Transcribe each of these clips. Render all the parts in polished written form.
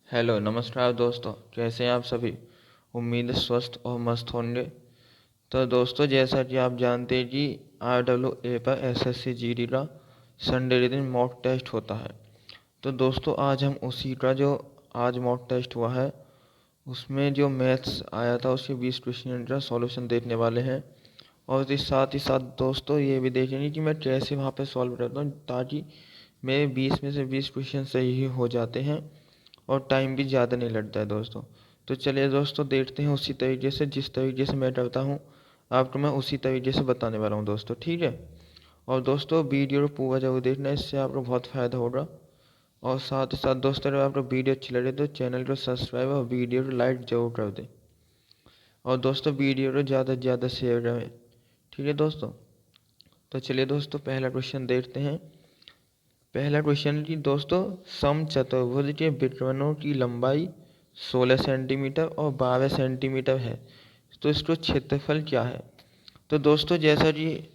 Hello नमस्कार दोस्तों, कैसे हैं आप सभी। उम्मीद है स्वस्थ और मस्त होंगे। तो दोस्तों, जैसा कि आप जानते हैं कि RWA पर SSC GD का संडे के दिन मॉक टेस्ट होता है। तो दोस्तों, आज हम उसी का जो आज मॉक टेस्ट हुआ है उसमें जो मैथ्स आया था उसके 20 क्वेश्चन का सॉल्यूशन देखने वाले हैं। और इस साथ ही साथ दोस्तों ये भी देखेंगे कि मैं कैसे वहाँ पे सॉल्व करता हूँ, ताकि मेरे 20 में से 20 क्वेश्चन सही ही हो जाते हैं और टाइम भी ज़्यादा नहीं लगता है दोस्तों। तो चलिए दोस्तों, देखते हैं उसी तरीके से जिस तरीके से मैं करता हूँ आपको मैं उसी तरीके से बताने वाला हूँ दोस्तों, ठीक है। और दोस्तों, वीडियो को पूरा जरूर देखना, इससे आपको बहुत फ़ायदा होगा। और साथ ही साथ दोस्तों, अगर आपको वीडियो अच्छी लगे तो चैनल को सब्सक्राइब और वीडियो को लाइक जरूर कर दें। और दोस्तों, वीडियो को ज़्यादा से ज़्यादा शेयर करें, ठीक है दोस्तों। तो चलिए दोस्तों, पहला क्वेश्चन देखते हैं। पहला क्वेश्चन की दोस्तों, समचतुर्भुज के विकर्णों की लंबाई 16 सेंटीमीटर और 12 सेंटीमीटर है, तो इसका क्षेत्रफल क्या है। तो दोस्तों, जैसा कि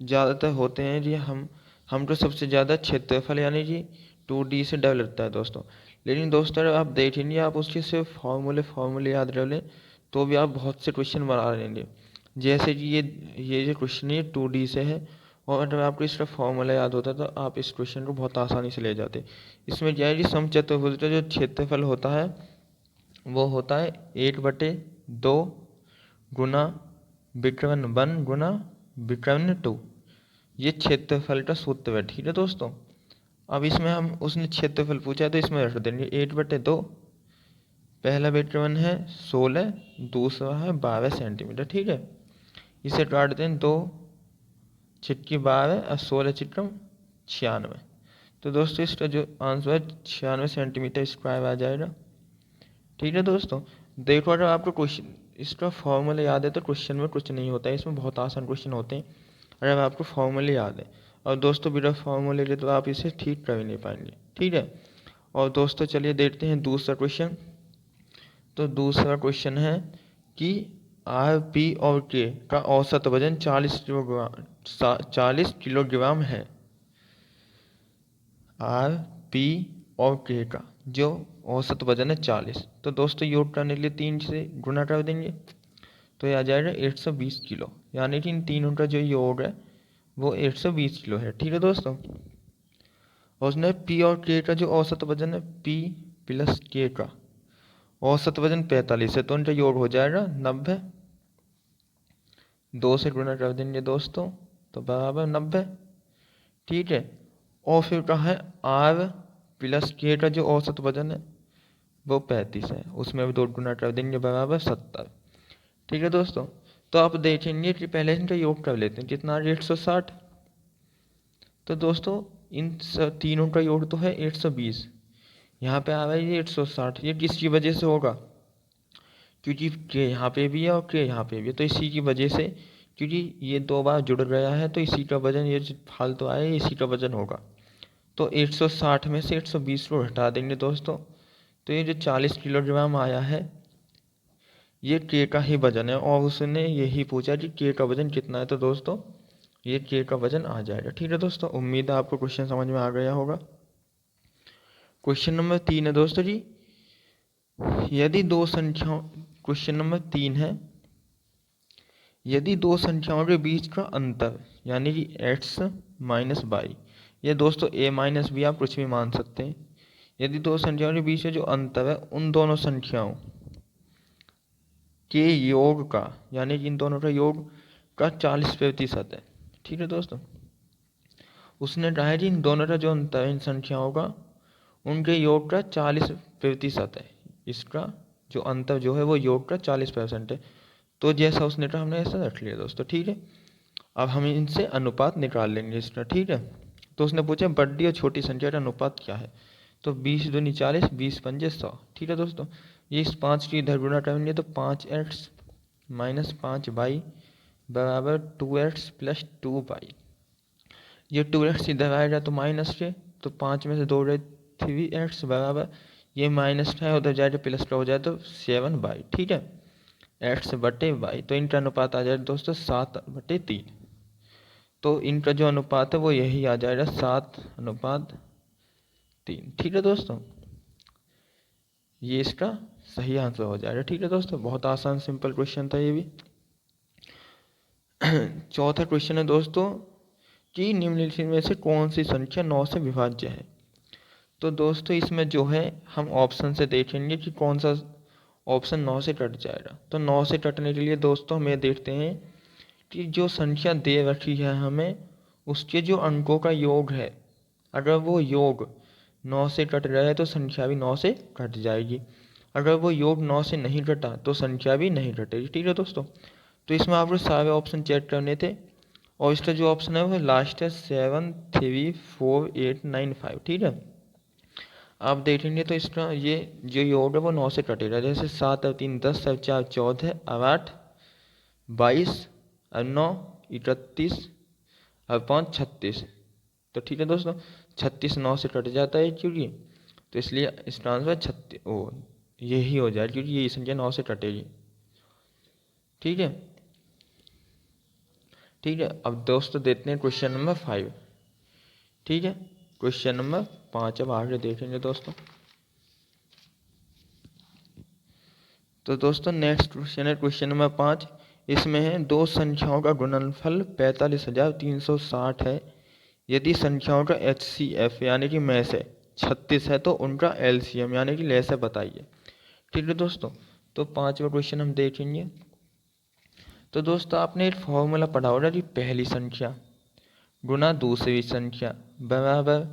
ज़्यादातर होते हैं कि हमको सबसे ज़्यादा क्षेत्रफल यानी कि 2D से डर लगता है दोस्तों। लेकिन दोस्तों, अगर आप देखेंगे, आप उसके सिर्फ फॉर्मूले याद रख लें तो भी आप बहुत से क्वेश्चन बना लेंगे। जैसे कि ये जो क्वेश्चन है 2D से है, और अगर आपको इसका फॉर्मूला याद होता तो आप इस क्वेश्चन को बहुत आसानी से ले जाते। इसमें क्या है कि समचतुर्भुज का जो क्षेत्रफल होता है वो होता है 1/2 गुना विकर्ण 1 गुना विकर्ण 2। ये क्षेत्रफल का सूत्र है, ठीक है दोस्तों। अब इसमें हम उसने क्षेत्रफल पूछा है तो इसमें रख देंगे 1/2। पहला विकर्ण है 16, दूसरा है 12 सेंटीमीटर, ठीक है। इसे काट दें, 2 छिटकी 12 और 16 छिटकम 96। तो दोस्तों, इसका जो आंसर है 96 सेंटीमीटर स्क्वायर आ जाएगा, ठीक है दोस्तों। देखो, अगर आपको क्वेश्चन इसका फॉर्मूला याद है तो क्वेश्चन में कुछ नहीं होता है, इसमें बहुत आसान क्वेश्चन होते हैं अगर आपको फॉर्मूले याद है। और दोस्तों, बिना फॉर्मूले के तो आप इसे ठीक कर ही नहीं पाएंगे, ठीक है। और दोस्तों, चलिए देखते हैं दूसरा क्वेश्चन। तो दूसरा क्वेश्चन है कि R, P और K का औसत वजन 40 किलोग्राम है। R, P और K का जो औसत वजन है 40। तो दोस्तों, योग करने के लिए 3 से गुना कर देंगे तो ये आ जाएगा 120 किलो, यानी कि इन तीनों का जो योग है वो 120 किलो है, ठीक है दोस्तों। और उसने P और K का जो औसत वजन है, P प्लस K का औसत वजन 45 है, तो उनका योग हो जाएगा 90। 2 से गुना कर देंगे दोस्तों तो बराबर 90, ठीक है। और फिर कहा है R, P और K का जो औसत वजन है वो 35 है, उसमें भी 2 गुना कर देंगे बराबर 70, ठीक है दोस्तों। तो आप देखेंगे कि पहले इनका योग कर लेते हैं, कितना 160। तो दोस्तों, इन तीनों का योग तो है 120, यहाँ पे आ रहा है ये 160। ये किसकी वजह से होगा, क्योंकि के यहाँ पे भी है और के यहाँ पे भी है, तो इसी की वजह से, क्योंकि ये 2 बार जुड़ गया है तो इसी का वजन, ये जो फालतू आया है इसी का वजन होगा। तो 160 में से 120 को हटा देंगे दोस्तों, तो ये जो 40 किलोग्राम आया है ये के का ही वजन है। और उसने यही पूछा कि के का वजन कितना है, तो दोस्तों ये के का वजन आ जाएगा, ठीक है दोस्तों। उम्मीद है आपको क्वेश्चन समझ में आ गया होगा। क्वेश्चन नंबर 3 है दोस्तों जी, यदि दो संख्याओं क्वेश्चन नंबर 3 है, यदि दो संख्याओं के बीच का अंतर यानी कि x माइनस वाई, ये दोस्तों a माइनस बी आप कुछ भी मान सकते हैं। यदि दो संख्याओं के बीच में जो अंतर है उन दोनों संख्याओं के योग का, यानी कि इन दोनों का योग का 40% है, ठीक है दोस्तों। उसने कहा है कि इन दोनों का जो अंतर है इन संख्याओं का, उनके योग का 40% है। इसका जो अंतर जो है वो योग का 40% है। तो जैसा उसने कहा हमने ऐसा रख लिया दोस्तों, ठीक है। अब हम इनसे अनुपात निकाल लेंगे इसका, ठीक है। तो उसने पूछा बड़ी और छोटी संख्या का अनुपात क्या है। तो 20 दूनी 40, 20 पंजे 100, ठीक है दोस्तों। ये इस 5 की इधर गुणा करेंगे तो 5x माइनस 5y बराबर 2x प्लस 2y। ये 2x इधर आएगा तो माइनस के, तो 5 में से 2 गए 3x बराबर, ये माइनस का है उधर जाएगा प्लस का हो जाए तो 7y, ठीक है। x/y, तो इनका अनुपात आ जाएगा दोस्तों 7/3। तो इनका जो अनुपात है वो यही आ जाएगा 7/3, ठीक है दोस्तों। ये इसका सही आंसर हो जाएगा। ठीक है दोस्तों, बहुत आसान सिंपल क्वेश्चन था ये भी। चौथा क्वेश्चन है दोस्तों कि निम्नलिखित में से कौन सी संख्या 9 से विभाज्य है। तो दोस्तों इसमें जो है हम ऑप्शन से देखेंगे कि कौन सा ऑप्शन 9 से कट जाएगा। तो 9 से कटने के लिए दोस्तों हम ये देखते हैं कि जो संख्या दे रखी है हमें, उसके जो अंकों का योग है, अगर वो योग 9 से कट रहा है तो संख्या भी 9 से कट जाएगी। अगर वो योग 9 से नहीं कटा तो संख्या भी नहीं कटेगी। ठीक है दोस्तों, तो इसमें आपको सारे ऑप्शन चेक करने थे और इसका जो ऑप्शन है वो लास्ट है 7 3 4 8 9 5। ठीक है, आप देखेंगे तो इसका ये जो योग है वो 9 से कटेगा। जैसे 7 और 3 10 और 4 14 और 8 22 और 9 31 और 5 36। तो ठीक है दोस्तों, 36 9 से कट जाता है क्योंकि, तो इसलिए इसका आंसर 36 यही हो जाए क्योंकि ये संख्या 9 से कटेगी। ठीक है, ठीक है। अब दोस्तों देते हैं क्वेश्चन नंबर 5। ठीक है, क्वेश्चन नंबर 5 अब आगे देखेंगे दोस्तों। तो दोस्तों नेक्स्ट क्वेश्चन है क्वेश्चन नंबर 5। इसमें है दो संख्याओं का गुणनफल 45,360 है। यदि संख्याओं का HCF यानी कि में से 36 है तो उनका LCM यानी कि लैसे बताइए। ठीक है दोस्तों, तो 5वां क्वेश्चन हम देखेंगे। तो दोस्तों आपने एक फॉर्मूला पढ़ा होगा कि पहली संख्या गुना दूसरी संख्या बराबर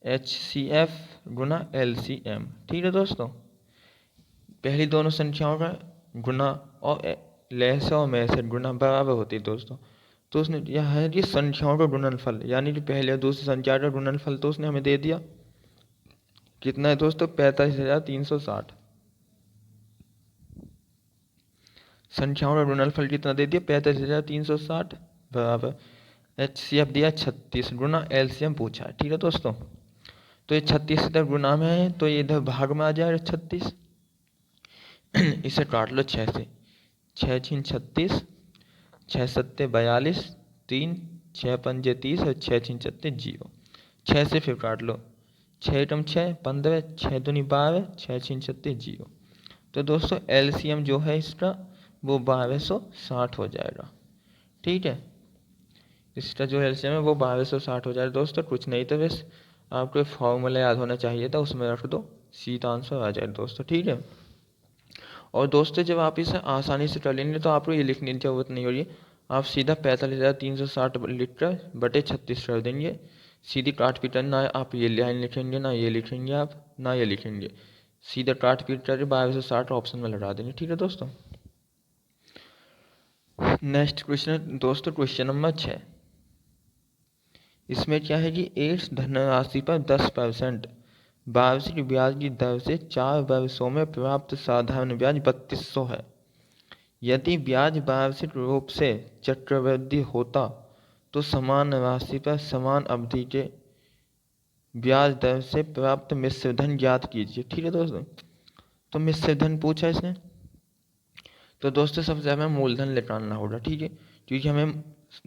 HCF गुना LCM। ठीक है दोस्तों, पहली दोनों संख्याओं का गुना और लैसे और में से गुना बराबर होती है दोस्तों। तो उसने यह है कि संख्याओं का गुणनफल यानी कि पहले और दूसरी संख्या का गुणनफल तो उसने हमें दे दिया। कितना है दोस्तों? 45,360। संख्याओं का गुणनफल कितना दे दिया? 45,360 बराबर HCF दिया 36 गुना LCM पूछा है। ठीक है दोस्तों, तो ये 36 इधर गुना में है तो ये इधर भाग में आ जाएगा 36। इसे काट लो 6 से, 6 छीन 36, 6 सत्ते 42, 3 6 पंजे 30 और 6 छीन 36 0। 6 से फिर काट लो, 6 कम 6 15, 6 दूनी 12, 6 छीन 36 0। तो दोस्तों LCM जो है इसका वो 1260 हो जाएगा। ठीक है, इसका जो LCM है वो 1260 हो जाएगा दोस्तों। कुछ नहीं तो बस आपको फॉर्मूला याद होना चाहिए था, उसमें रख दो, सीधा आंसर आ जाए दोस्तों। ठीक है, और दोस्तों जब आप इसे आसानी से कर लेंगे तो आपको ये लिखने की जरूरत नहीं होगी। आप सीधा 45,360 लिख कर बटे 36 कर देंगे। सीधी काट पीट, ना आप ये लाइन लिखेंगे ना ये लिखेंगे, आप ना ये लिखेंगे, सीधा काट पीट कर 1260 ऑप्शन में लगा देंगे। ठीक है दोस्तों, नेक्स्ट क्वेश्चन है दोस्तों क्वेश्चन नंबर 6। इसमें क्या है कि एक धनराशि पर 10% वार्षिक ब्याज की दर से 4 वर्षों में प्राप्त साधारण ब्याज 3200 है। यदि ब्याज वार्षिक रूप से चक्रवृद्धि होता तो समान राशि पर समान अवधि के ब्याज दर से प्राप्त मिश्र धन ज्ञात कीजिए। ठीक है दोस्तों, तो मिश्र धन पूछा इसने, तो दोस्तों सबसे ज़्यादा मूलधन निकालना होगा। ठीक है, क्योंकि हमें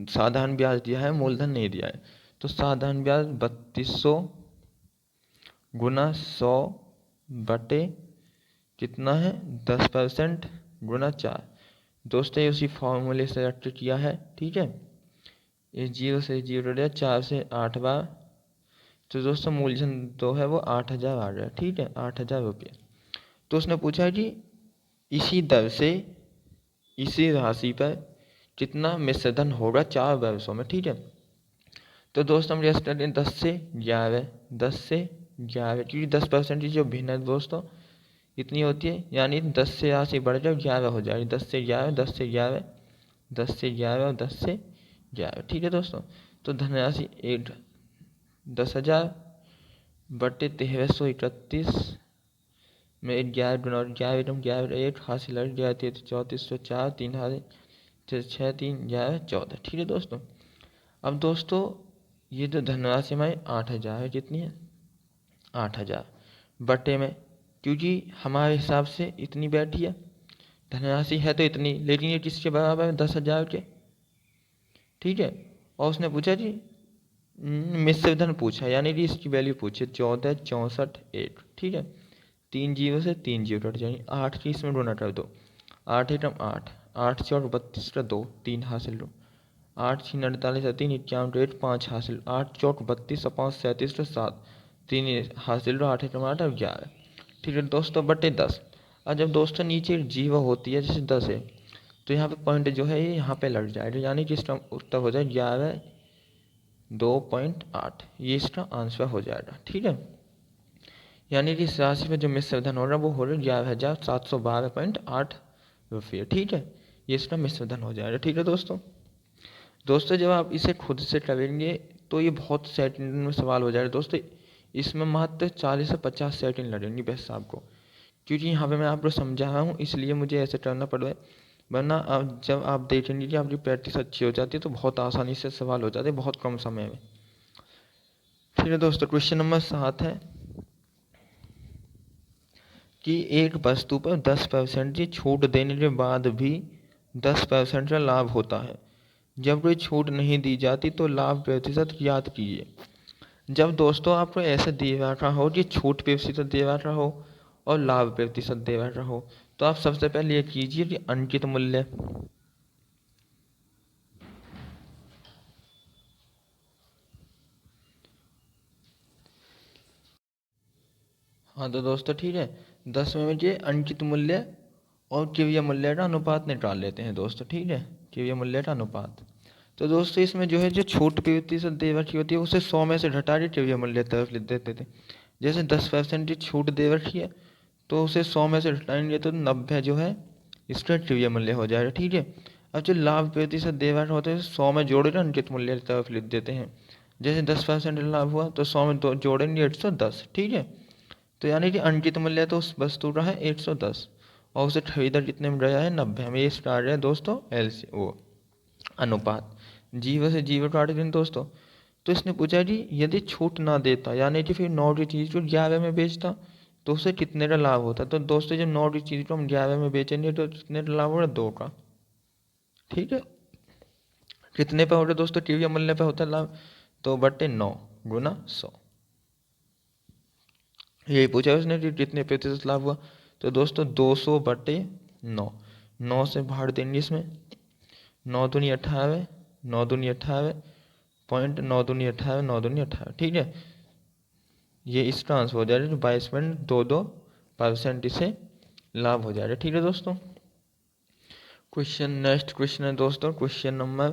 साधारण ब्याज दिया है, मूलधन नहीं दिया है। तो साधारण ब्याज 3200 गुना 100 बटे कितना है 10% गुना 4। दोस्तों ये उसी फॉर्मूले से रट किया है। ठीक है, ये 0 से 0 गया, 4 से 8 बार, तो दोस्तों मूलधन तो है वो 8,000 आ गया। ठीक है, 8,000 रुपये। तो उसने पूछा है कि इसी दर से इसी राशि पर कितना मिश्रधन होगा 4 वर्षों में। ठीक है, तो दोस्तों हम जैसे करते हैं 10 से 11, 10 से 11, क्योंकि 10% की जो भिन्न है दोस्तों इतनी होती है, यानी 10 से राशि बढ़ जाए 11 हो जाएगी। 10 से 11, 10 से 11, 10 से 11 और 10 से 11। ठीक है दोस्तों, तो धनराशि 10,000 बटे 1331 में 11 गुना 11 11 1 हासिल 11 33 3404 3 हासिल 6 3 11 14। ठीक है दोस्तों, अब दोस्तों ये जो धनराशि हमारी 8,000 है, कितनी है 8,000 बटे में, क्योंकि हमारे हिसाब से इतनी बैठी है धनराशि है तो इतनी, लेकिन ये किसके बराबर है 10,000 के। ठीक है, और उसने पूछा जी मिश्र धन पूछा, यानी कि इसकी वैल्यू पूछी 14 64 1। ठीक है, 3 जीरो से 3 जीरो कट जाएंगे, 8 की इसमें गुणा कर दो, 8 एकम 8, 8 से और 32 का 2, 3 हासिल लो, 8 छीन 48 है 3, 51 8, 5 हासिल, 8 चौक 32 और 5 37 का 7, 3 हासिल लो, 8 एकम 8 और 11। ठीक है दोस्तों, बटे 10। और जब दोस्तों नीचे जीरो होती है जैसे 10 है, तो यहाँ पे पॉइंट जो है ये यहाँ पे लग जाएगा, यानी कि इसका उत्तर हो जाए 11.2.8, ये इसका आंसर हो जाएगा। ठीक है, यानी कि इस राशि में जो मिश्र धन हो रहा है वो हो रहा है 11,712.8 रुपये। ठीक है, ये इसका मिश्र धन हो जाएगा। ठीक है दोस्तों, जब आप इसे खुद से करेंगे तो ये बहुत सेकंड में सवाल हो जाएगा दोस्तों। इसमें मात्र 40 से 50 सेकंड लगेंगे बस आपको, क्योंकि यहाँ पे मैं आपको समझा रहा हूँ इसलिए मुझे ऐसे करना पड़ रहा है, वरना आप जब आप देखेंगे कि आपकी प्रैक्टिस अच्छी हो जाती है तो बहुत आसानी से सवाल हो जाते हैं बहुत कम समय में। ठीक है दोस्तों, क्वेश्चन नंबर 7 है कि एक वस्तु पर 10% की छूट देने के बाद भी 10% का लाभ होता है, जब कोई छूट नहीं दी जाती तो लाभ प्रतिशत ज्ञात कीजिए। जब दोस्तों आपको ऐसे दिया रखा हो कि छूट प्रतिशत दिया रखा हो और लाभ प्रतिशत दिया रखा हो, तो आप सबसे पहले ये कीजिए कि अंकित मूल्य। हाँ तो दोस्तों ठीक है, 10 में ये अंकित मूल्य और किव्य मूल्य का अनुपात निकाल लेते हैं दोस्तों। ठीक है, किव्य मूल्य का अनुपात। तो दोस्तों इसमें जो है जो छूट प्रतिशत दे रखी होती है उसे 100 में से घटा के किव्य मूल्य तरफ लिख देते थे। जैसे 10% की छूट दे रखी है तो उसे 100 में से घटाएंगे तो 90 जो है इसका किव्य मूल्य हो जाएगा। ठीक है, अब जो लाभ प्रतिशत दे रखा होता है 100 में जोड़ कर अंकित मूल्य की तरफ लिख देते हैं। जैसे 10% लाभ हुआ तो 100 में जोड़ेंगे 110। ठीक है, तो यानी कि अंकित मूल्य तो उस वस्तु का है 110 और उसे खरीदा कितने में गया है 90 में। ये स्टार्ट है दोस्तों एलसी वो अनुपात, जीरो से जीरो काट दें दोस्तों। तो इसने पूछा कि यदि छूट ना देता यानी कि फिर 9 की चीज़ को 11 में बेचता तो उसे कितने का लाभ होता। तो दोस्तों जब 9 की चीज़ को हम 11 में बेचेंगे तो कितने का लाभ होगा 2 का। ठीक है, कितने पे हो रहा है दोस्तों टीवी मूल्य पे होता है लाभ, तो बटे 9 गुना 100। यही पूछा उसने कि कितने प्रतिशत लाभ हुआ, तो दोस्तों 200 बटे 9, 9 से भाग देंगे इसमें, 9 दूनी 18, 9 दूनी 18 पॉइंट, 9 दूनी 18, 9 दूनी 18। ठीक है, ये इसका आंसर हो जाएगा 22.22% इसे लाभ हो जाएगा। ठीक है दोस्तों, नेक्स्ट क्वेश्चन है दोस्तों, क्वेश्चन नंबर,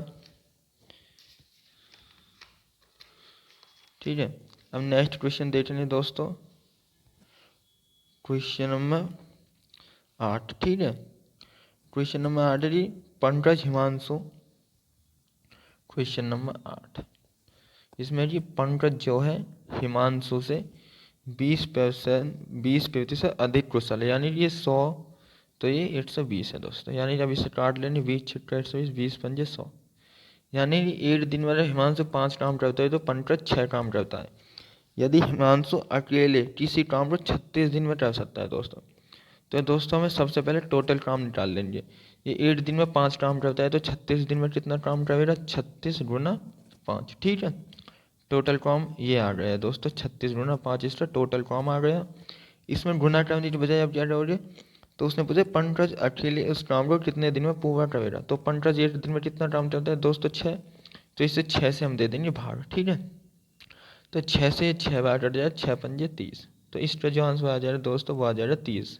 ठीक है, अब नेक्स्ट क्वेश्चन देख लें दोस्तों, क्वेश्चन नंबर 8। ठीक है, क्वेश्चन नंबर 8 है जी पंकज हिमांशु। क्वेश्चन नंबर 8, इसमें जी पंकज जो है हिमांशु से 20% अधिक कुशल है, यानी कि ये 100 तो ये 120 है दोस्तों। यानी जब इसे काट लेंगे 20 छिक्का 120, 20 पंजे 100, यानी कि एक दिन में हिमांशु 5 काम करता है तो पंकज 6 काम करता है। यदि हिमांशु अकेले किसी काम को 36 दिन में कर सकता है दोस्तों, तो दोस्तों हमें सबसे पहले टोटल काम निकाल लेंगे। ये 8 दिन में 5 काम करता है तो 36 दिन में कितना काम करेगा 36 गुना 5। ठीक है, टोटल काम ये आ गया है दोस्तों 36 गुना 5, इसका टोटल काम आ गया। इसमें गुना करने की बजाय अब क्या करोगे, तो उसने पूछा पंकज अकेले उस काम को कितने दिन में पूरा करेगा, तो पंकज 1 दिन में कितना काम करता है दोस्तों 6, तो इसे 6 से हम दे देंगे भाग। ठीक है, तो 6 से 6 बार कट जाएगा, 6 पंजे 30, तो इसका जो आंसर आ जाएगा दोस्तों वो आ जाएगा 30।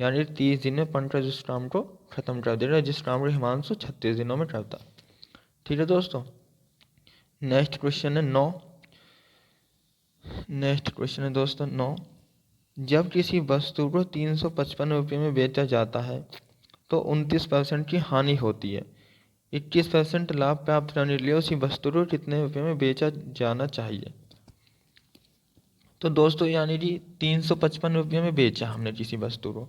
यानी 30 दिन में पंकज उस काम को खत्म कर देगा जिस काम को हिमांशु 36 दिनों में करता। ठीक है दोस्तों, नेक्स्ट क्वेश्चन है 9। नेक्स्ट क्वेश्चन है दोस्तों 9, जब किसी वस्तु को 355 रुपये में बेचा जाता है तो 29% की हानि होती है, 21% लाभ प्राप्त करने के लिए उसी वस्तु को कितने रुपये में बेचा जाना चाहिए। तो दोस्तों यानी कि 355 रुपये में बेचा हमने किसी वस्तु को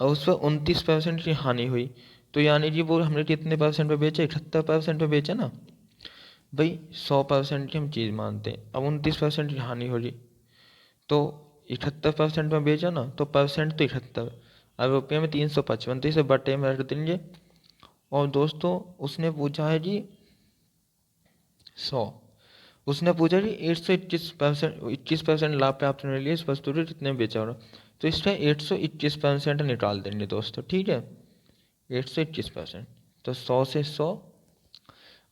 और उस पर 29% की हानि हुई, तो यानी कि वो हमने कितने परसेंट पे बेचा, 71% पे बेचा ना भाई। 100% की हम चीज़ मानते हैं, अब 29% की हानि हो रही तो 71% में बेचा ना, तो परसेंट तो 71, अब रुपये में 355, तो इसे बटे में रख देंगे। और दोस्तों उसने पूछा है जी 100, उसने पूछा कि 121% लाभ प्राप्त करने के लिए इस वस्तु को कितने में बेचा होगा, तो इसका 821% निकाल देंगे दोस्तों, ठीक है, 821%। तो 100 से 100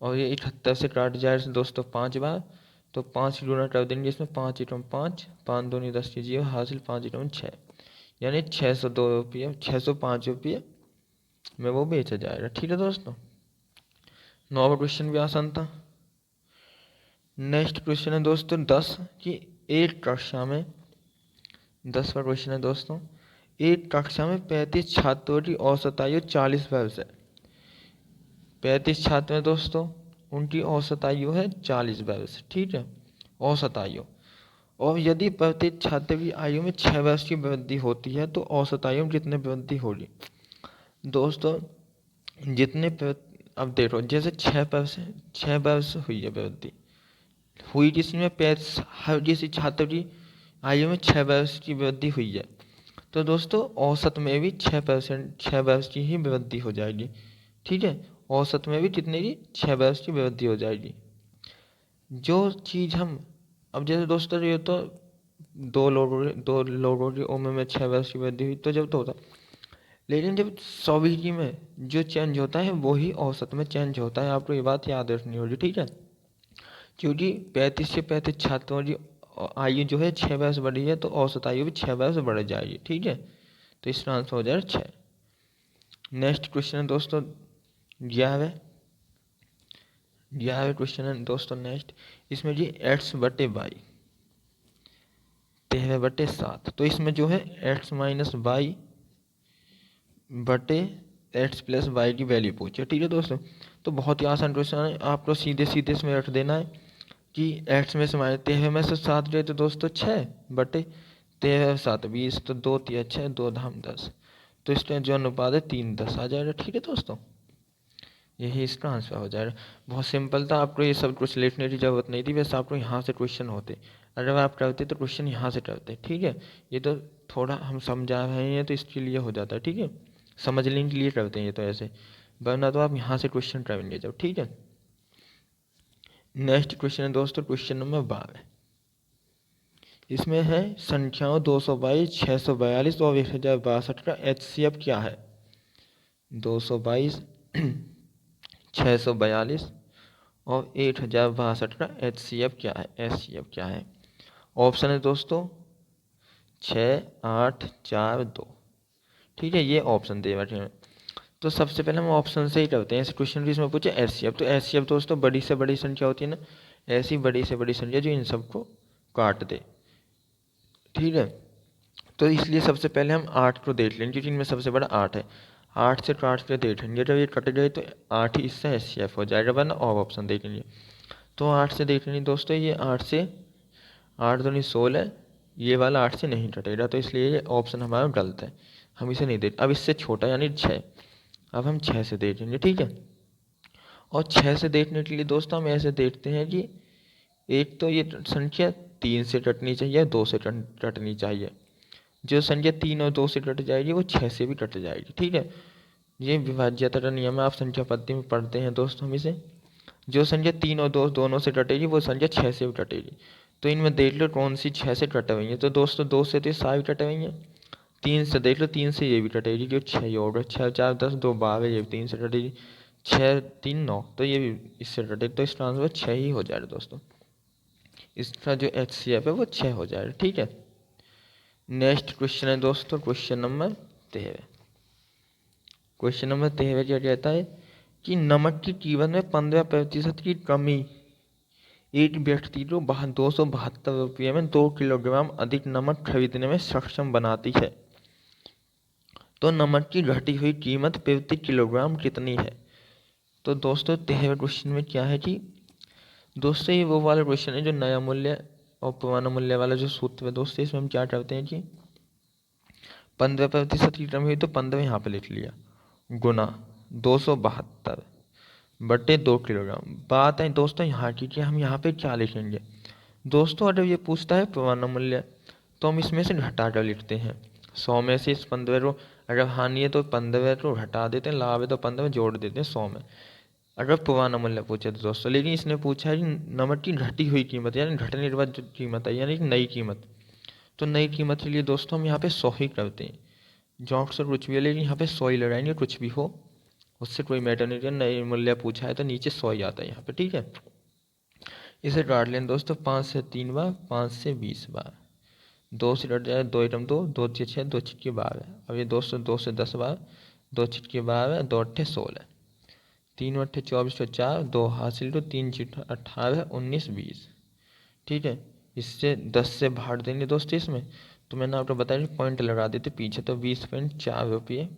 और ये 78 से काट जाए दोस्तों 5 बार, तो 5 गुना कर देंगे इसमें, 5 एकम 5, 5 दूनी 10 कीजिए हासिल 5 एकम 6, यानी 602 रुपये, 605 रुपये में वो बेचा जाएगा, ठीक है दोस्तों। 9वां क्वेश्चन भी आसान था। नेक्स्ट क्वेश्चन है दोस्तों 10 कि एक कक्षा में, 10वां क्वेश्चन है दोस्तों, एक कक्षा में 35 छात्रों की औसत आयु 40 वर्ष है। 35 छात्र हैं दोस्तों, उनकी औसत आयु है 40 वर्ष, ठीक है, औसत आयु। और यदि प्रत्येक छात्र की आयु में 6 वर्ष की वृद्धि होती है तो औसत आयु में कितनी वृद्धि होगी दोस्तों? अब देखो, जैसे 6 वर्ष हुई है वृद्धि हुई, जिसमें हर किसी छात्र की आयु में 6 वर्ष की वृद्धि हुई है, तो दोस्तों औसत में भी 6 वर्ष की ही वृद्धि हो जाएगी, ठीक है, औसत में भी कितने की 6 वर्ष की वृद्धि हो जाएगी। जो चीज़ हम, अब जैसे दोस्तों ये तो दो लोगों की उम्र में 6 वर्ष की वृद्धि हुई तो जब तो होता, लेकिन जब सभी की में जो चेंज होता है वो ही औसत में चेंज होता है, आपको ये बात याद रखनी होगी, ठीक है, क्योंकि 35 से 35 छात्रों की आयु जो है 6 वर्ष बढ़ी है तो औसत आयु भी 6 वर्ष बढ़ जाएगी, ठीक है, तो इसका आंसर हो जाएगा 6। नेक्स्ट क्वेश्चन है दोस्तों 11वें क्वेश्चन है दोस्तों नेक्स्ट, इसमें जी x/y 13/7, तो इसमें जो है x - y बटे x+y की वैल्यू पूछे, ठीक है दोस्तों। तो बहुत ही आसान क्वेश्चन है, आपको सीधे सीधे इसमें रख देना है कि x में से माइनस 13 में से 7 गए तो दोस्तों 6 बटे 13 7 20, तो 2 3 6 2 धाम 10, तो इसका जो अनुपात है 3:10 आ जाएगा, ठीक है दोस्तों, यही इसका आंसर हो जाएगा। बहुत सिंपल था, आपको ये सब कुछ लिखने की जरूरत नहीं थी, वैसे आपको यहाँ से क्वेश्चन होते, अगर आप करते तो क्वेश्चन यहाँ से करते, ठीक है, ये तो थोड़ा हम समझा रहे हैं तो इसके लिए हो जाता है, ठीक है, समझने के लिए करते हैं ये तो ऐसे, वरना तो आप यहाँ से क्वेश्चन करेंगे जब, ठीक है। नेक्स्ट क्वेश्चन है दोस्तों क्वेश्चन नंबर 12, इसमें है संख्याओं 222 642 और 1062 का HCF क्या है? 222 642 और 1062 का HCF क्या है, HCF क्या है? ऑप्शन है दोस्तों 6 8 4 2, ठीक है, ये ऑप्शन दे बैठे हैं। तो सबसे पहले हम ऑप्शन से ही करते हैं, इस क्वेश्चन भी इसमें पूछे HCF, तो HCF दोस्तों बड़ी से बड़ी संख्या होती है ना, ऐसी बड़ी से बड़ी संख्या जो इन सबको काट दे, ठीक है। तो इसलिए सबसे पहले हम 8 को देख लेंगे क्योंकि इनमें सबसे बड़ा 8 है, 8 से काट के देखेंगे, जब ये कट गए तो 8 ही इससे HCF हो जाएगा, वरना और ऑप्शन देखेंगे। तो 8 से देख लेंगे दोस्तों, ये 8 से 8 दूनी 16, ये वाला 8 से नहीं कटेगा, तो इसलिए ये ऑप्शन हमारा गलत है, हम इसे नहीं देख। अब इससे छोटा यानी 6, अब हम 6 से देखेंगे, ठीक है। और 6 से देखने के लिए दोस्तों हम ऐसे देखते हैं कि एक तो ये संख्या 3 से कटनी चाहिए, 2 से कटनी चाहिए, जो संख्या 3 और 2 से कट जाएगी वो 6 से भी कट जाएगी, ठीक है। ये विभाज्यता का नियम है, आप संख्या पद्धति में पढ़ते हैं दोस्तों हम इसे, जो संख्या 3 और 2 दोनों से कटेगी वो संख्या 6 से भी कटेगी। तो इनमें देख लो कौन सी 6 से कटे हुई है, तो दोस्तों 2 से तो सारी कटे हुई हैं, 3 से देख लो 3 से ये भी कटेगी, जो 6 ये होगा, 6 4 10 2 12, ये भी 3 से कटेगी, 6 3 9, तो ये भी इससे कटेगी, तो इसका आंसर 6 ही हो जाएगा दोस्तों, इसका जो HCF है वो 6 हो जाएगा, ठीक है। नेक्स्ट क्वेश्चन है दोस्तों क्वेश्चन नंबर 13, क्वेश्चन नंबर 13 क्या कहता है कि नमक की कीमत में 15% की कमी एक व्यक्ति को 272 रुपये में 2 किलोग्राम अधिक नमक खरीदने में सक्षम बनाती है, तो नमक की घटी हुई कीमत प्रति किलोग्राम कितनी है? तो दोस्तों 13वें क्वेश्चन में क्या है कि दोस्तों ये वो वाला क्वेश्चन है जो नया मूल्य और पुराना मूल्य वाला जो सूत्र है दोस्तों, इसमें हम क्या करते हैं कि 15% की कमी हुई तो 15 यहाँ पे लिख लिया, गुना 272 बटे 2 किलोग्राम। बात है दोस्तों यहाँ की कि हम यहाँ पे क्या लिखेंगे दोस्तों, अगर ये पूछता है पुराना मूल्य तो हम इसमें से घटा कर लिखते हैं, 100 में से इस 15 को, अगर हानि है तो 15 को घटा देते हैं, लाभ है तो 15 जोड़ देते हैं 100 में, अगर पुराना मूल्य पूछे तो दोस्तों। लेकिन इसने पूछा है कि नमक की घटी हुई कीमत, यानी घटने के बाद जो कीमत है, यानी नई कीमत, तो नई कीमत के लिए दोस्तों हम यहाँ पे 100 ही करते हैं। जो ऑप्शन कुछ भी है, लेकिन यहाँ पे 100 ही लगाएंगे, कुछ भी हो उससे कोई मैटर नहीं है। नई मूल्य पूछा है तो नीचे 100 ही आता है यहाँ पे, ठीक है। इसे काट लें दोस्तों 5 से 3 बार, 5 से 20 बार, 2 से कट जाए, 2 एकम 2, 2 छः 6, 2 छिक्के 12। अब ये दोस्तों 2 से 10 बार, 2 छिक्के 12, 2 अट्ठे 16, 3 अट्ठे 24 तो 4, 2 हासिल तो 3 चिट 18, 19 20, ठीक है। इससे 10 से भाग देंगे दोस्तों इसमें, तो मैंने आपको बताया पॉइंट लगा देते पीछे, तो 20.4 रुपये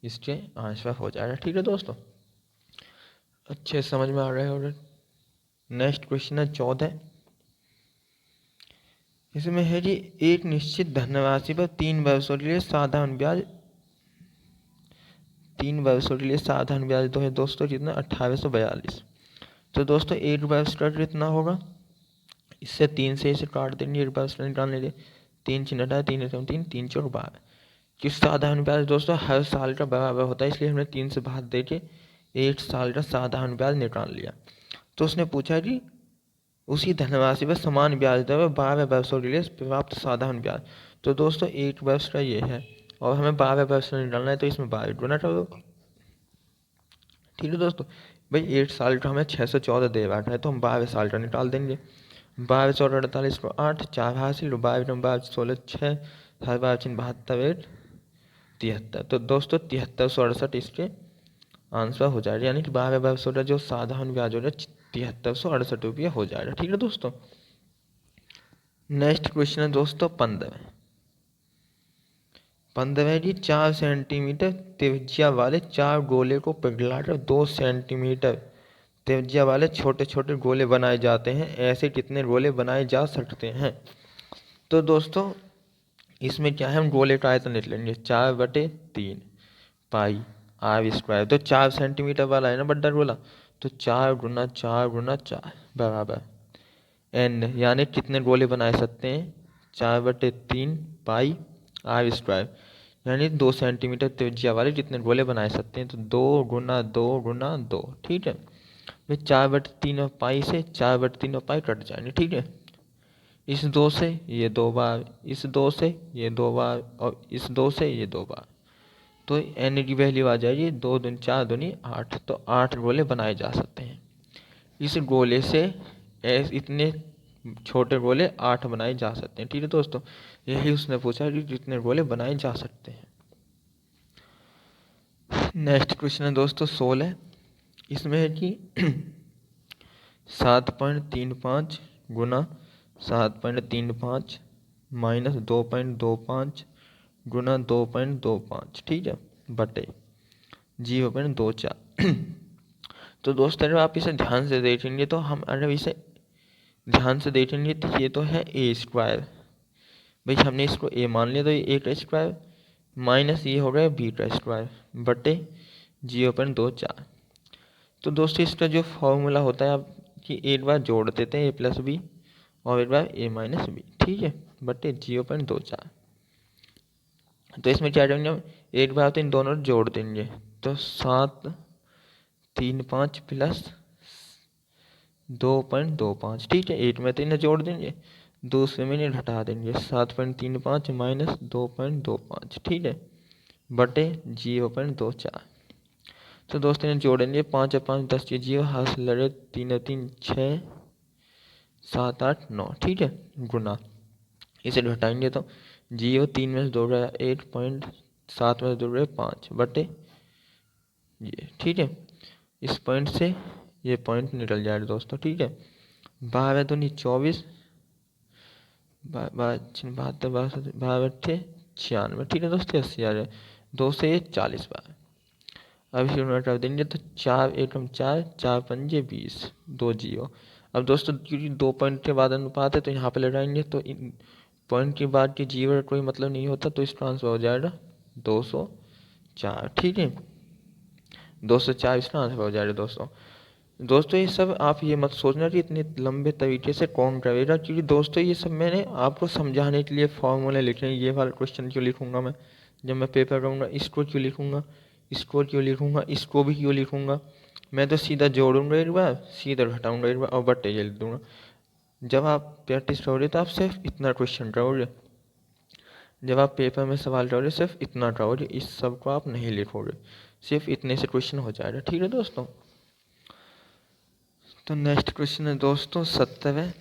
इसके आंसर हो जाएगा, ठीक है दोस्तों। अच्छे समझ में आ रहा है। और नेक्स्ट क्वेश्चन है 14। इसमें है जी एक निश्चित धनराशि पर 3 वर्षों के लिए साधारण ब्याज 3 वर्षों के लिए साधारण ब्याज तो है दोस्तों कितना 1842। तो दोस्तों एक वर्ष का कितना होगा, इससे 3 से इसे काट देंगे, एक वर्ष का निकालने के लिए 3 चिन्ह हटाए, 3 एकम 3, 3 चौक 12। किस साधारण ब्याज दोस्तों हर साल का बराबर होता है, इसलिए हमने 3 से भाग दे के 1 साल का साधारण ब्याज निकाल लिया। तो उसने पूछा कि उसी धनराशि पर समान ब्याज दर 12 वर्षों के लिए प्राप्त साधारण ब्याज। तो दोस्तों एक वर्ष का ये है और हमें 12 वर्ष निकालना है, तो इसमें 12 गुना करो, ठीक है दोस्तों। भाई 1 साल का हमें 614 दे रहा है, तो हम 12 साल का निकाल देंगे। 12 14 48 को 8, 4 हासिल, 12 12 16 6, 7 12 72 8 73। तो दोस्तों 7368 इसके आंसर हो जाएगा, यानी कि 12 वर्षों का जो साधारण ब्याज हो जाए 7368 रुपये हो जाएगा, ठीक है दोस्तों। नेक्स्ट क्वेश्चन है दोस्तों 15। 15 की 4 सेंटीमीटर त्रिज्या वाले 4 गोले को पिघलाकर 2 सेंटीमीटर त्रिज्या वाले छोटे छोटे गोले बनाए जाते हैं, ऐसे कितने गोले बनाए जा सकते हैं। तो दोस्तों इसमें क्या है, हम गोले का आयतन लिख लेंगे 4/3 पाई आर स्क्वायर। तो 4 सेंटीमीटर वाला है ना बड़ा गोला, तो 4 गुना 4 गुना 4 बराबर n, यानी कितने गोले बनाए सकते हैं 4/3 पाई आर स्क्वायर, यानी 2 सेंटीमीटर त्रिज्या वाले कितने गोले बनाए सकते हैं, तो 2 गुना 2 गुना 2, ठीक है। भाई 4/3 और पाई से 4/3 और पाई कट जाएंगे, ठीक है। इस 2 से ये 2 बार, इस 2 से ये 2 बार और इस 2 से ये 2 बार, तो n की वैल्यू आ जाएगी 2 दूनी 4 दूनी 8, तो 8 गोले बनाए जा सकते हैं। इस गोले से इतने छोटे गोले 8 बनाए जा सकते हैं, ठीक है दोस्तों। यही उसने पूछा कि कितने गोले बनाए जा सकते हैं। नेक्स्ट क्वेश्चन है दोस्तों 16। इसमें है कि 7.35 गुना 7.35 माइनस 2.25 गुना 2.25, ठीक है, बटे 0.24। तो दोस्तों अगर आप इसे ध्यान से देखेंगे तो हम अगर इसे ध्यान से देखेंगे तो ये तो है ए स्क्वायर, भाई हमने इसको ए मान लिया, तो ये ए का स्क्वायर माइनस ये हो गया बी का स्क्वायर बटे 0.24। तो दोस्तों इसका जो फॉर्मूला होता है आप कि एक बार जोड़ देते हैं ए प्लस बी और एक बार ए माइनस बी, ठीक है, बटे 0.24। तो इसमें क्या करेंगे हम, एक बार तो इन दोनों जोड़ देंगे, तो 735 प्लस 2.25, ठीक है। एक में तो इन्हें जोड़ देंगे, दूसरे में इन्हें घटा देंगे, 7.35 माइनस 2.25, ठीक है, बटे 0.24। तो दोस्तों इन्हें जोड़ेंगे, 5 और 5 10 के 0, हासिल लड़े 3 और 3 6 7 8 9, ठीक है, गुना इसे घटाएंगे तो 0 3 में से 2 गया 8.7 में से 2 गया 5 बटे ये, ठीक है। इस पॉइंट से ये पॉइंट निकल जाएगा दोस्तों, ठीक है। 12 दूनी 24, 72 12 96, ठीक है दोस्तों, 80 आ जाए, 2 से 40 बार। अब इसे नोट कर देंगे तो 4 एकम 4 4 पंजे 20 2 0। अब दोस्तों क्योंकि 2 पॉइंट के बाद अनुपात है तो यहाँ पे लगाएंगे, तो इन पॉइंट के बाद की जीरो का कोई मतलब नहीं होता, तो इसका आंसर हो जाएगा 204, ठीक है, 204 इसका आंसर हो जाएगा दोस्तों। दोस्तों ये सब आप ये मत सोचना कि इतने लंबे तरीके से कौन करेगा, क्योंकि दोस्तों ये सब मैंने आपको समझाने के लिए फॉर्मूले लिखे हैं। ये वाला क्वेश्चन क्यों लिखूंगा मैं, जब मैं पेपर करूँगा इसको क्यों लिखूंगा, इसको क्यों लिखूंगा, इसको भी क्यों लिखूंगा। मैं तो सीधा जोड़ूंगा एक बार, सीधा घटाऊंगा एक बार और बट्टे लिख दूंगा। जब आप प्रैक्टिस करोगे तो आप सिर्फ इतना क्वेश्चन करोगे, जब आप पेपर में सवाल करोगे सिर्फ इतना करोगे, इस सब को आप नहीं लिखोगे, सिर्फ इतने से क्वेश्चन हो जाएगा। ठीक है दोस्तों। तो नेक्स्ट क्वेश्चन है दोस्तों 70वें।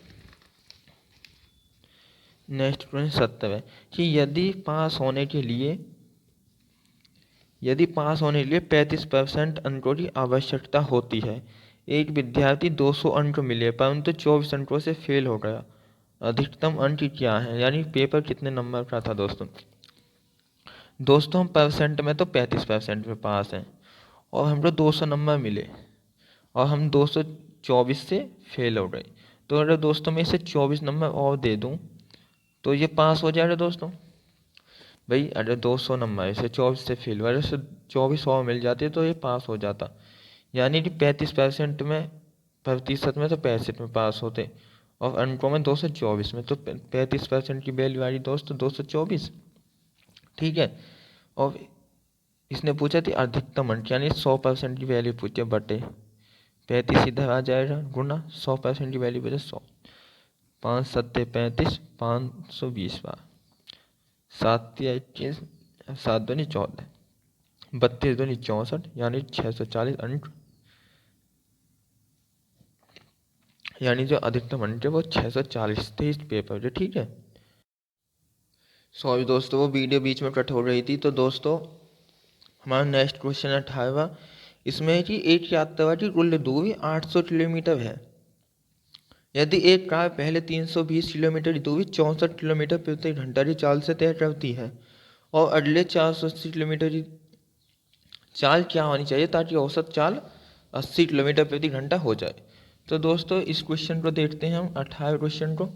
नेक्स्ट क्वेश्चन 70वें कि यदि पास होने के लिए 35% अंकों की आवश्यकता होती है, एक विद्यार्थी 200 अंक मिले परंतु 24 अंकों से फेल हो गया, अधिकतम अंक क्या है? यानी पेपर कितने नंबर का था दोस्तों। दोस्तों हम परसेंट में तो 35% में पास हैं और हमको 200 नंबर मिले और हम 224 से फेल हो गए, तो अगर दोस्तों मैं इसे 24 नंबर और दे दूं तो ये पास हो जाएगा दोस्तों। भाई अगर 200 नंबर इसे 24 से फेल हुआ, अगर 24 और मिल जाते तो ये पास हो जाता। यानी कि 35% में, प्रतिशत में तो 65 में पास होते और अंकों में 224 में, तो 35% की वैल्यू आ रही दोस्तों 224। ठीक है। और इसने पूछा थी अधिकतम अंक, यानी 100% की वैल्यू पूछे बटे 35 इधर आ जाएगा गुना 100% की वैल्यू बचे 100, 5 सत्ते 35, 520 बार, 7 तिया 21, 7 दूनी 14, 32 दूनी 64, यानी 640 अंक, यानी जो अधिकतम अंक है वो 640 थे इस पेपर के। ठीक है। सॉरी दोस्तों वो वीडियो बीच में कट हो रही थी। तो दोस्तों हमारा नेक्स्ट क्वेश्चन है 18वां। इसमें है कि एक यात्रा की कुल दूरी 800 किलोमीटर है। यदि एक कार पहले 320 किलोमीटर की दूरी 64 किलोमीटर प्रति घंटा की चाल से तय करती है और अगले 480 किलोमीटर की चाल क्या होनी चाहिए ताकि औसत चाल 80 किलोमीटर प्रति घंटा हो जाए। तो दोस्तों इस क्वेश्चन को देखते हैं हम 18वें क्वेश्चन को।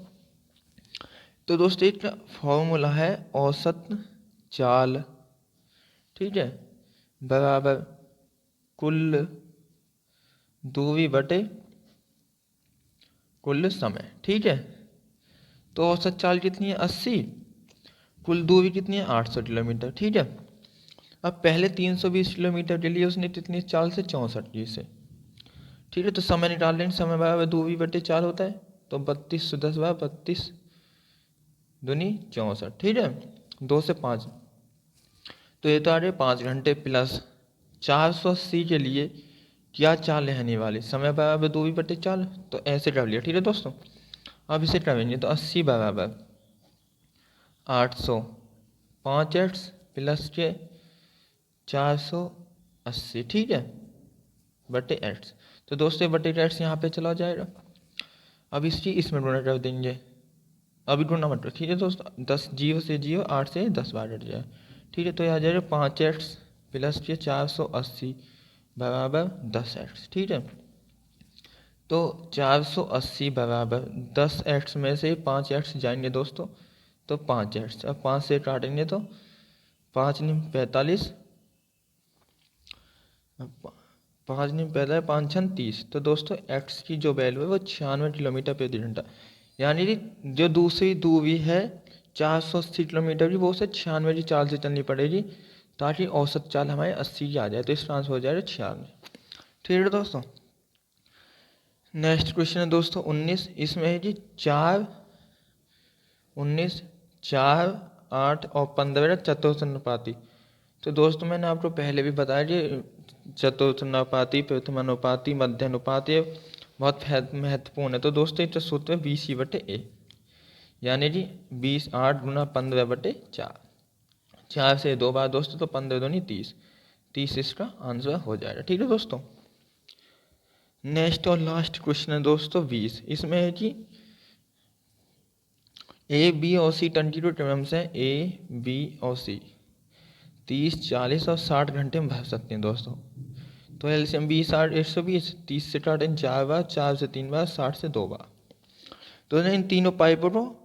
तो दोस्तों एक फॉर्मूला है औसत चाल, ठीक है, बराबर कुल दूरी बटे कुल समय। ठीक है। तो औसत चाल कितनी है 80, कुल दूरी कितनी है 800 किलोमीटर। ठीक है। अब पहले 320 किलोमीटर के लिए उसने कितनी चाल से 64 की से। ठीक है। तो समय निकाल लेंगे, समय बराबर दूरी बटे चाल होता है, तो 32 से 10 बार 32 दूनी 64। ठीक है। 2 से 5, तो ये तो आ रहे 5 घंटे प्लस 480 के लिए क्या चाल रहने वाली, समय बराबर दूरी बटे चाल, तो ऐसे कर लिया। ठीक है दोस्तों। अब इसे करेंगे तो 80 बराबर 800, 5x प्लस के 480, ठीक है, बटे x। तो दोस्तों बटे x यहाँ पे चला जाएगा। अब इसकी इसमें गुणा कर देंगे, अभी गुणा मत, ठीक है दोस्तों, 10 जीरो से जीरो, 8 से 10 बार कट जाए। ठीक है। तो यह आ जाएगा 5x प्लस के 480 बराबर 10x। ठीक है। तो 480 बराबर 10x में से 5x जाएंगे दोस्तों, तो 5x। अब 5 से काटेंगे तो 5 × 45, 5 × 45, 5 × 30। तो दोस्तों x की जो वैल्यू है वो 96 किलोमीटर प्रति घंटा, यानी कि जो दूसरी दूरी है 480 किलोमीटर की, वो उसे 96 की चाल से चलनी पड़ेगी ताकि औसत चाल हमारे 80 की आ जाए। तो इसका आंसर हो जाएगा 96। ठीक है दोस्तों। नेक्स्ट क्वेश्चन है दोस्तों 19। इसमें है कि 4, 19, 4, 8 और 15 चतुर्थानुपाती। तो दोस्तों मैंने आपको पहले भी बताया कि चतुर्थानुपाती, प्रथमानुपाती, मध्यानुपाती बहुत महत्वपूर्ण है। तो दोस्तों इसका सूत्र है 20/a, यानी कि 20, 8 गुना 15/4, 4 से 2 बार दोस्तों, तो 15 दूनी 30, 30 इसका आंसर हो जाएगा। ठीक है दोस्तों। नेक्स्ट और लास्ट क्वेश्चन है दोस्तों 20। इसमें है कि ए बी और सी 22 टर्म्स हैं, ए बी और सी 30, 40 और 60 घंटे में भर सकते हैं दोस्तों। तो एलसीएम 20, 60, 120, 30 से काटें 4 बार, 4 से 3 बार, 60 से 2 बार। तो इन तीनों पाइपों को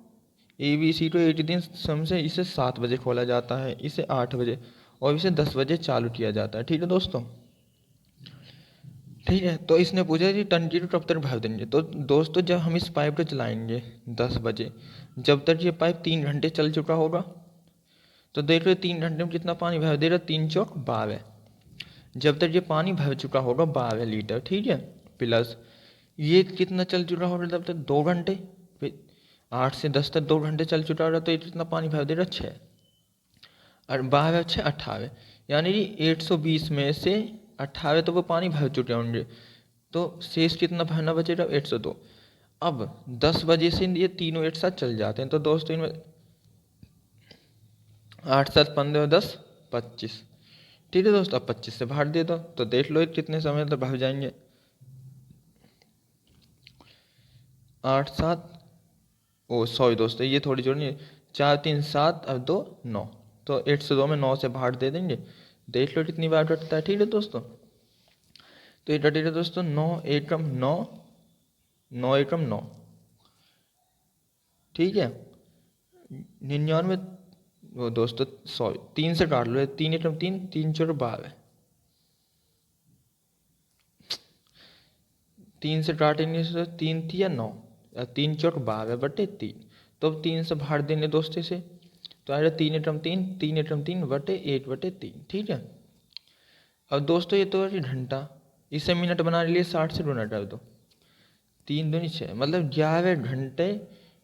ए बी सी को एक ही दिन से इसे 7 बजे खोला जाता है, इसे 8 बजे और इसे 10 बजे चालू किया जाता है। ठीक है दोस्तों। ठीक है। तो इसने पूछा कि टंकी को कब तक भर देंगे। तो दोस्तों जब हम इस पाइप को चलाएंगे 10 बजे, जब तक ये पाइप 3 घंटे चल चुका होगा, तो देख रहे 3 घंटे में कितना पानी भर दे रहा, 3 चौक 12। जब तक ये पानी भर चुका होगा 12 लीटर, ठीक है, प्लस ये कितना चल चुका होगा तब तक 2 घंटे, 8 से 10 तक 2 घंटे चल चुका रहा तो इतना पानी भर दे रहा 6 और 12 6 18, यानी कि 120 में से 18 तो वो पानी भर चुके होंगे, तो शेष कितना भरना बचेगा 102। अब 10 बजे से ये तीनों एक साथ चल जाते हैं, तो दोस्तों इनमें 8 7 15 10 25, ठीक है दोस्तों। अब 25 से भाग दे दो तो देख लो कितने समय तक भर जाएंगे। 8 7, ओ सॉरी दोस्तों ये थोड़ी जोड़नी, 4 3 7 और 2 9, तो 102 में 9 से भाग दे देंगे, देख लो कितनी बार कटता है, ठीक है दोस्तों। तो ये कटेगा दोस्तों 9 एकम 9, 9 एकम 9, ठीक है। 99, वो दोस्तों सॉरी 3 से काट लो, 3 एकम 3, 3 4 12, 3 से काटेंगे तो 3 थी या 9, 3 4 12 बटे 3, तो अब 3 से भाग देंगे दोस्तों से, तो आएगा 3 एकम 3, 3 एकम 3 बटे 1 बटे 3, ठीक है। अब दोस्तों ये तो है घंटा, इसे मिनट बनाने के लिए 60 से गुना कर दो, 3 दूनी 6, मतलब 11 घंटे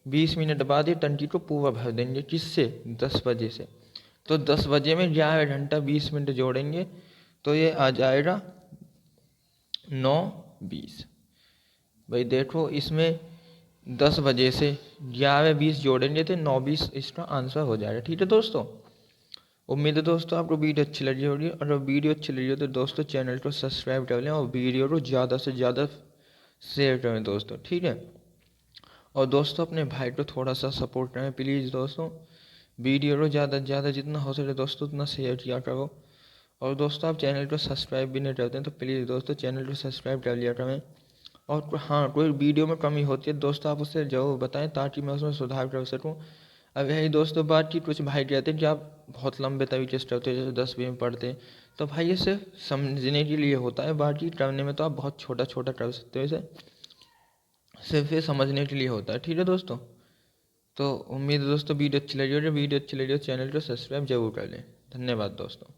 20 मिनट बाद ये टंकी को पूरा भर देंगे, किससे 10 बजे से, तो 10 बजे में 11 घंटा 20 मिनट जोड़ेंगे तो ये आ जाएगा 9:20। भाई देखो इसमें 10 बजे से 11:20 जोड़ेंगे तो 9:20 इसका आंसर हो जाएगा, ठीक है दोस्तों। उम्मीद है दोस्तों आपको वीडियो अच्छी लगी होगी, और अगर वीडियो अच्छी लगी हो तो दोस्तों चैनल को सब्सक्राइब कर लें और वीडियो को ज़्यादा से ज़्यादा शेयर करें दोस्तों, ठीक है। और दोस्तों अपने भाई को थोड़ा सा सपोर्ट करें प्लीज़ दोस्तों, वीडियो को ज़्यादा से ज़्यादा जितना हो सके दोस्तों उतना शेयर किया करो। और दोस्तों आप चैनल को सब्सक्राइब भी नहीं करते हैं तो प्लीज़ दोस्तों चैनल को सब्सक्राइब कर लिया करें। और हाँ, कोई वीडियो में कमी होती है दोस्तों आप उसे ज़रूर बताएं ताकि मैं उसमें सुधार कर सकूं। अब यही दोस्तों बात की, कुछ भाई कहते हैं कि आप बहुत लंबे तरीके से करते हो, जैसे 10 में पढ़ते हैं, तो भाई ये सिर्फ समझने के लिए होता है, बाकी करने में तो आप बहुत छोटा छोटा कर सकते हो, इसे सिर्फ ये समझने के लिए होता है, ठीक है दोस्तों। तो उम्मीद है दोस्तों वीडियो अच्छी लगी हो, वीडियो अच्छी लगी हो चैनल को सब्सक्राइब जरूर कर लें। धन्यवाद दोस्तों।